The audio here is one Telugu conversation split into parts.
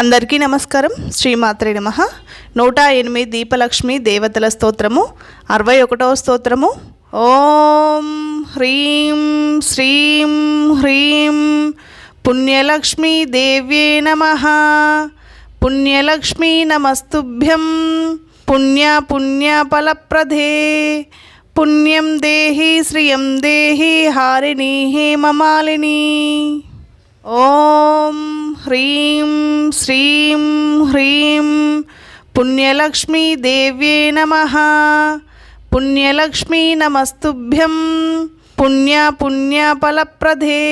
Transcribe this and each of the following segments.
అందరికీ నమస్కారం. శ్రీమాత్రే నమః. 108 దీపలక్ష్మి దేవతల స్తోత్రము 61వ స్తోత్రము. ఓం హ్రీం శ్రీం హ్రీం పుణ్యలక్ష్మీ దేవ్యే నమః. పుణ్యలక్ష్మీ నమస్తుభ్యం. పుణ్యఫలప్రదే. పుణ్యం దేహి శ్రియం దేహి హారిణీ హేమమాలిని. ఓం హ్రీం శ్రీం హ్రీం పుణ్యలక్ష్మీ దేవ్యే నమః. పుణ్యలక్ష్మీ నమస్తుభ్యం. పుణ్యఫలప్రదే.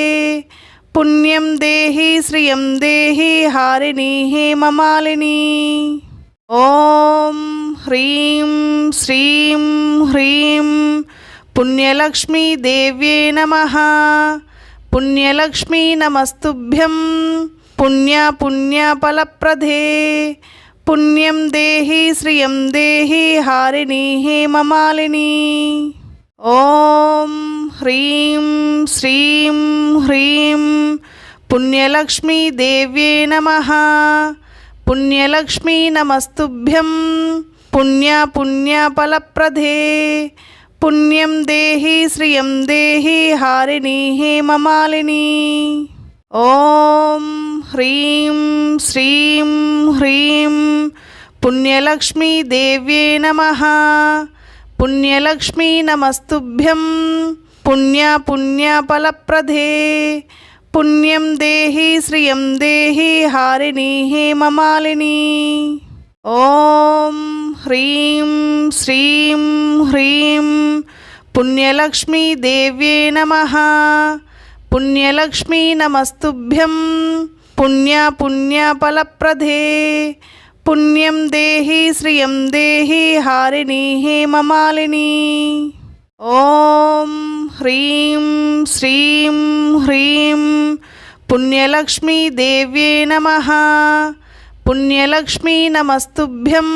పుణ్యం దేహి శ్రియం దేహి హారిణీ హేమమాలిని. ఓం హ్రీం శ్రీం హ్రీం పుణ్యలక్ష్మీ దేవ్యే నమః. పుణ్యలక్ష్మీ నమస్తుభ్యం. పుణ్యఫలప్రదే. పుణ్యం దేహి శ్రియం దేహి హారిణీ హేమమాలిని. ఓం హ్రీం శ్రీం హ్రీం పుణ్యలక్ష్మీ దేవ్యే నమః. పుణ్యలక్ష్మీ నమస్తుభ్యం. పుణ్యఫలప్రదే. పుణ్యం దేహి శ్రియం దేహి హారిణీ హేమమాలిని. ఓం హ్రీం శ్రీం హ్రీం పుణ్యలక్ష్మీ దేవ్యే నమః. పుణ్యలక్ష్మీ నమస్తుభ్యం. పుణ్యఫలప్రదే. పుణ్యం దేహి శ్రియం దేహి హారిణీ హేమమాలిని. ఓం హ్రీం శ్రీం హ్రీం పుణ్యలక్ష్మీ దేవ్యే నమః. పుణ్యలక్ష్మీ నమస్తుభ్యం. పుణ్యఫలప్రదే. పుణ్యం దేహి శ్రియం దేహి హారిణీ హేమమాలిని. ఓం హ్రీం శ్రీం హ్రీం పుణ్యలక్ష్మీ దేవ్యే నమః. పుణ్యలక్ష్మీ నమస్తుభ్యం.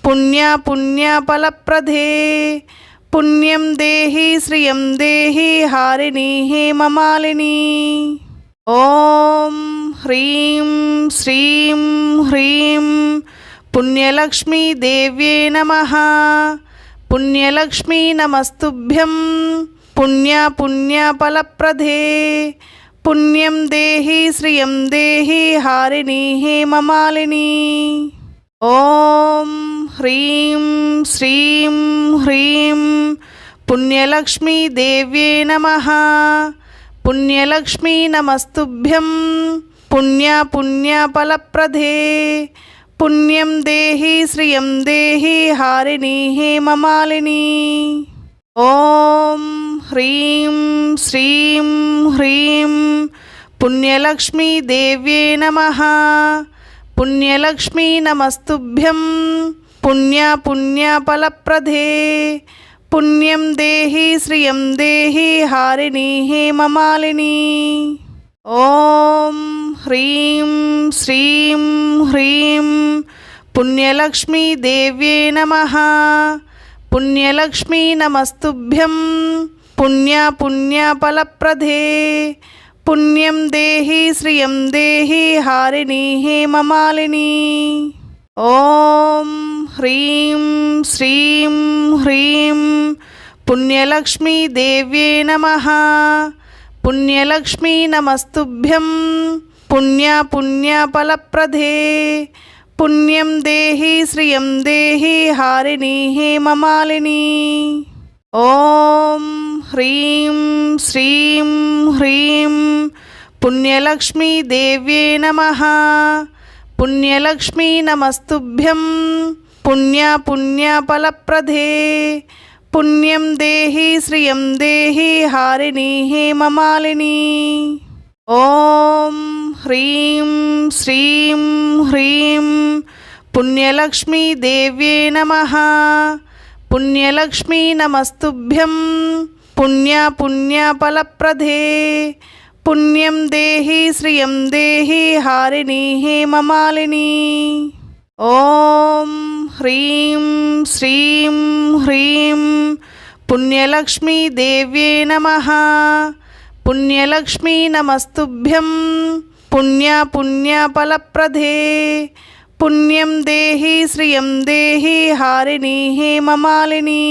పుణ్యఫలప్రదే. పుణ్యం దేహి శ్రియం దేహి హారిణీ హేమమాలిని. ఓం హ్రీం శ్రీం హ్రీం పుణ్యలక్ష్మీ దేవ్యే నమః. పుణ్యలక్ష్మీ నమస్తుభ్యం. పుణ్యఫలప్రదే. పుణ్యం దేహి శ్రియం దేహి హారిణీ హేమమాలిని. ఓం హ్రీం శ్రీం హ్రీం పుణ్యలక్ష్మీ దేవ్యే నమః. పుణ్యలక్ష్మీ నమస్తుభ్యం. పుణ్యఫలప్రదే. పుణ్యం దేహి శ్రియం దేహి హారిణీ హేమమాలిని. ఓం హ్రీం శ్రీం హ్రీం పుణ్యలక్ష్మీ దేవ్యే నమః. పుణ్యలక్ష్మీ నమస్తుభ్యం. పుణ్యఫలప్రదే. పుణ్యం దేహి శ్రియం దేహి హారిణీ హేమమాలిని. ఓం హ్రీం శ్రీం హ్రీం పుణ్యలక్ష్మీ దేవ్యే నమః. పుణ్యలక్ష్మీ నమస్తుభ్యం. పుణ్యఫలప్రదే. పుణ్యం దేహి శ్రియం దేహి హారిణీ హేమమాలిని. ఓం హ్రీం శ్రీం హ్రీం పుణ్యలక్ష్మీ దేవ్యే నమః. పుణ్యలక్ష్మీ నమస్తుభ్యం. పుణ్యఫలప్రదే. పుణ్యం దేహి శ్రియం దేహి హారిణీ హేమమాలిని. ఓం హ్రీం శ్రీం హ్రీం పుణ్యలక్ష్మీ దేవ్యే నమః. పుణ్యలక్ష్మీ నమస్తుభ్యం. పుణ్యఫలప్రదే. పుణ్యం దేహి శ్రియం దేహి హారిణీ హేమమాలిని. ఓం హ్రీం శ్రీం హ్రీం పుణ్యలక్ష్మీ దేవ్యే నమః. పుణ్యలక్ష్మీ నమస్తుభ్యం. పుణ్యఫలప్రదే. పుణ్యం దేహి శ్రియం దేహి హారిణీ హేమమాలిని. ఓం హ్రీం శ్రీం హ్రీం పుణ్యలక్ష్మీ దేవ్యే నమః. పుణ్యలక్ష్మీ నమస్తుభ్యం పుణ్యఫలప్రదే పుణ్యం దేహి శ్రియం దేహి హారిణి హేమమాలిని.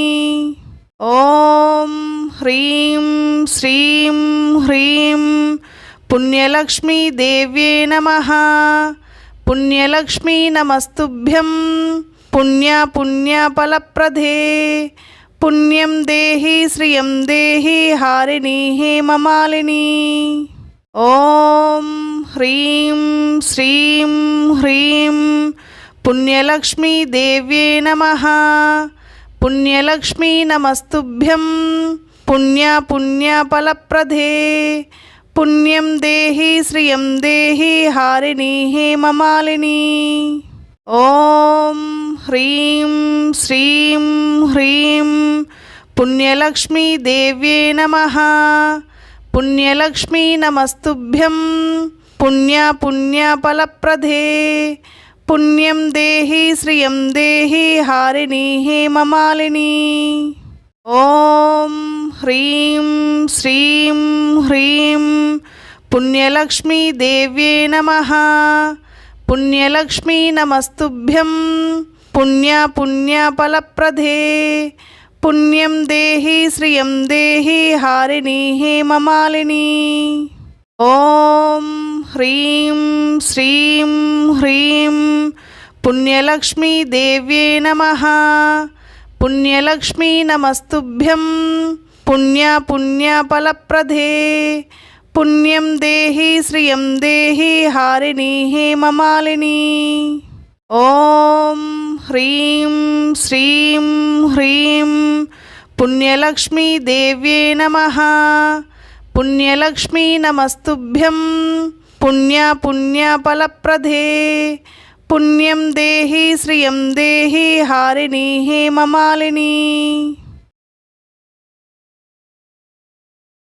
ఓం హ్రీం శ్రీం హ్రీం పుణ్యలక్ష్మీ దేవ్యే నమః. పుణ్యలక్ష్మీ నమస్తుభ్యం. పుణ్యఫలప్రదే పుణ్యం దేహి శ్రియం దేహి హారిణి హేమమాలిని. ఓం హ్రీం శ్రీం హ్రీం పుణ్యలక్ష్మీ దేవ్యే నమః. పుణ్యలక్ష్మీ నమస్తుభ్యం. పుణ్యఫలప్రదే పుణ్యం దేహి శ్రియం దేహి హారిణి హేమమాలిని. ఓం హ్రీం శ్రీం హ్రీం పుణ్యలక్ష్మీ దేవ్యే నమః. పుణ్యలక్ష్మీ నమస్తుభ్యం. పుణ్యఫలప్రదే పుణ్యం దేహి శ్రియం దేహి హారిణి హేమమాలిని. ఓం హ్రీం శ్రీం హ్రీం పుణ్యలక్ష్మీ దేవ్యే నమః. పుణ్యలక్ష్మీ నమస్తుభ్యం. పుణ్యఫలప్రదే పుణ్యం దేహి శ్రియం దేహి హారిణి హేమమాలిని. ఓం హ్రీం శ్రీం హ్రీం పుణ్యలక్ష్మీ దేవ్యే నమః. పుణ్యలక్ష్మీ నమస్తుభ్యం. పుణ్యఫలప్రదే పుణ్యం దేహి శ్రియం దేహి హారిణి హేమమాలిని. ఓం హ్రీం శ్రీం హ్రీం పుణ్యలక్ష్మీ దేవ్యే నమః. పుణ్యలక్ష్మీ నమస్తుభ్యం. పుణ్యఫలప్రదే పుణ్యం దేహి శ్రియం దేహి హారిణి హేమమాలిని.